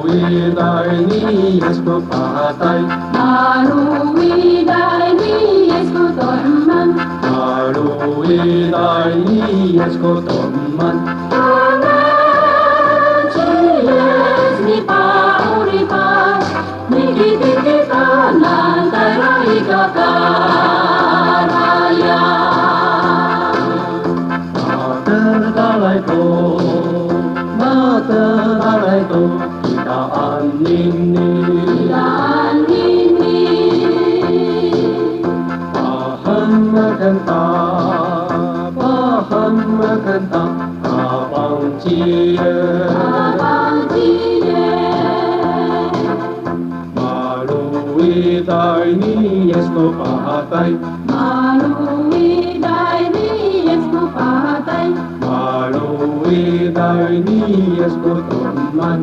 Maluiday ni Yesko patay, Maluiday ni Yesko torman, Maluiday ni Yesko toman. Tangan Ciyes ni pauripan, Nikitin kita nantaray kakaraya. Materdalay ko, idaan ninni. Idaan ninni, Paham maganda, abang Ciyes. abang Ciyes. Maluiday ni Yesko patay, Maluiday ni Yesko patay, Maluiday ni Yesko toman.